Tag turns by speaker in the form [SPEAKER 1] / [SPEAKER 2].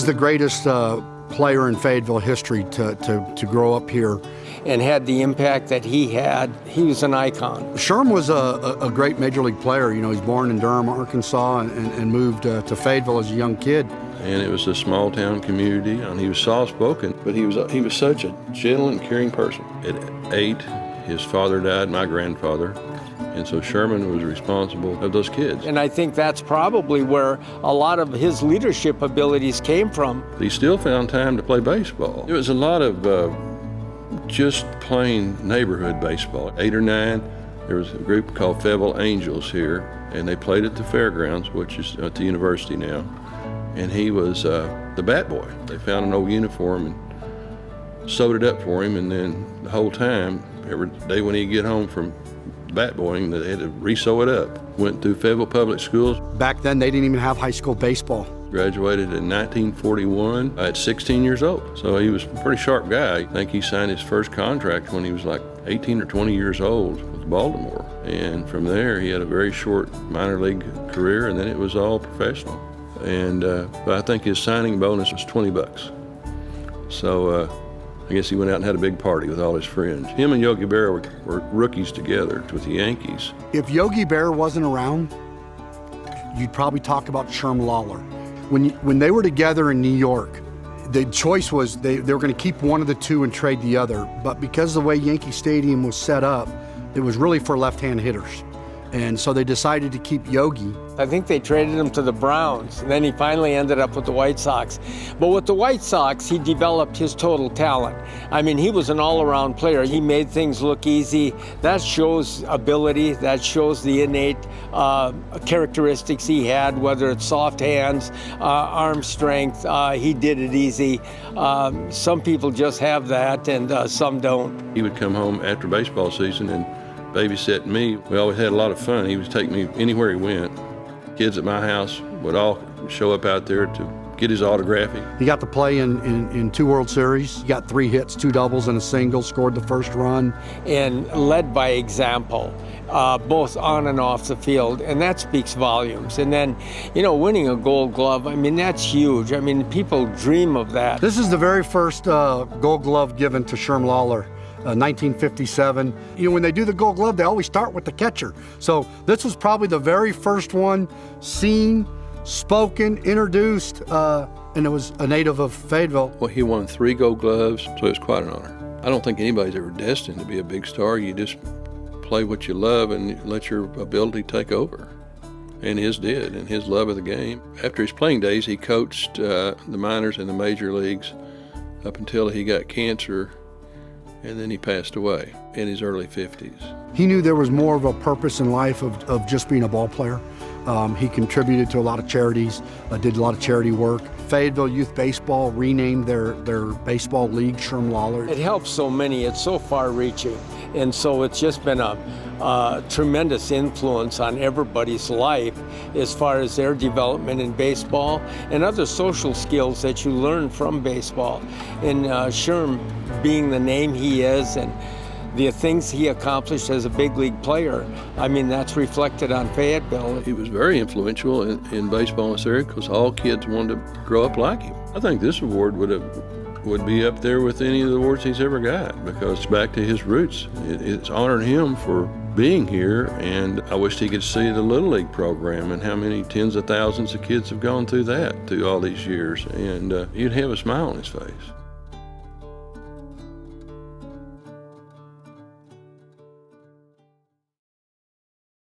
[SPEAKER 1] He's the greatest player in Fayetteville history to grow up here.
[SPEAKER 2] And had the impact that he had. He was an icon.
[SPEAKER 1] Sherman was a great major league player. You know, he's born in Durham, Arkansas, and moved to Fayetteville as a young kid.
[SPEAKER 3] And it was a small town community, and he was soft-spoken, but he was such a gentle and caring person. At 8, his father died, my grandfather, and so Sherman was responsible of those kids.
[SPEAKER 2] And I think that's probably where a lot of his leadership abilities came from.
[SPEAKER 3] He still found time to play baseball. There was a lot of just plain neighborhood baseball. 8 or 9, there was a group called Fayetteville Angels here, and they played at the fairgrounds, which is at the university now. And he was the bat boy. They found an old uniform and sewed it up for him, and then the whole time, every day when he'd get home from bat boying, they had to re-sew it up. Went through Fayetteville Public Schools.
[SPEAKER 1] Back then, they didn't even have high school baseball.
[SPEAKER 3] Graduated in 1941 at 16 years old. So he was a pretty sharp guy. I think he signed his first contract when he was like 18 or 20 years old with Baltimore. And from there, he had a very short minor league career, and then it was all professional. And but I think his signing bonus was $20. So I guess he went out and had a big party with all his friends. Him and Yogi Berra were rookies together with the Yankees.
[SPEAKER 1] If Yogi Berra wasn't around, you'd probably talk about Sherman Lollar. When they were together in New York, the choice was they were going to keep one of the two and trade the other. But because of the way Yankee Stadium was set up, it was really for left-hand hitters. And so they decided to keep Yogi.
[SPEAKER 2] I think they traded him to the Browns, and then he finally ended up with the White Sox. But with the White Sox, he developed his total talent. I mean, he was an all-around player. He made things look easy. That shows ability. That shows the innate characteristics he had, whether it's soft hands, arm strength. He did it easy. Some people just have that, and some don't.
[SPEAKER 3] He would come home after baseball season and babysit me. We always had a lot of fun. He would take me anywhere he went. Kids at my house would all show up out there to get his autograph.
[SPEAKER 1] He got to play in 2 World Series. He got 3 hits, 2 doubles, and a single, scored the first run.
[SPEAKER 2] And led by example, both on and off the field, and that speaks volumes. And then, you know, winning a Gold Glove, I mean, that's huge. I mean, people dream of that.
[SPEAKER 1] This is the very first Gold Glove given to Sherman Lollar. 1957. You know, when they do the Gold Glove, they always start with the catcher. So this was probably the very first one seen, spoken, introduced, and it was a native of Fayetteville.
[SPEAKER 3] Well, he won 3 Gold Gloves, so it's quite an honor. I don't think anybody's ever destined to be a big star. You just play what you love and let your ability take over. And his did, and his love of the game. After his playing days, he coached the minors and the major leagues up until he got cancer, and then he passed away in his early 50s.
[SPEAKER 1] He knew there was more of a purpose in life of just being a ball player. He contributed to a lot of charities, did a lot of charity work. Fayetteville Youth Baseball renamed their baseball league Sherman Lollar.
[SPEAKER 2] It helps so many, it's so far-reaching, and so it's just been a tremendous influence on everybody's life as far as their development in baseball and other social skills that you learn from baseball. And Sherman being the name he is and the things he accomplished as a big league player, I mean, that's reflected on Fayetteville.
[SPEAKER 3] He was very influential in baseball in this area because all kids wanted to grow up like him. I think this award would be up there with any of the awards he's ever got because it's back to his roots. It's honoring him for being here, and I wish he could see the Little League program and how many tens of thousands of kids have gone through that through all these years, and he'd have a smile on his face.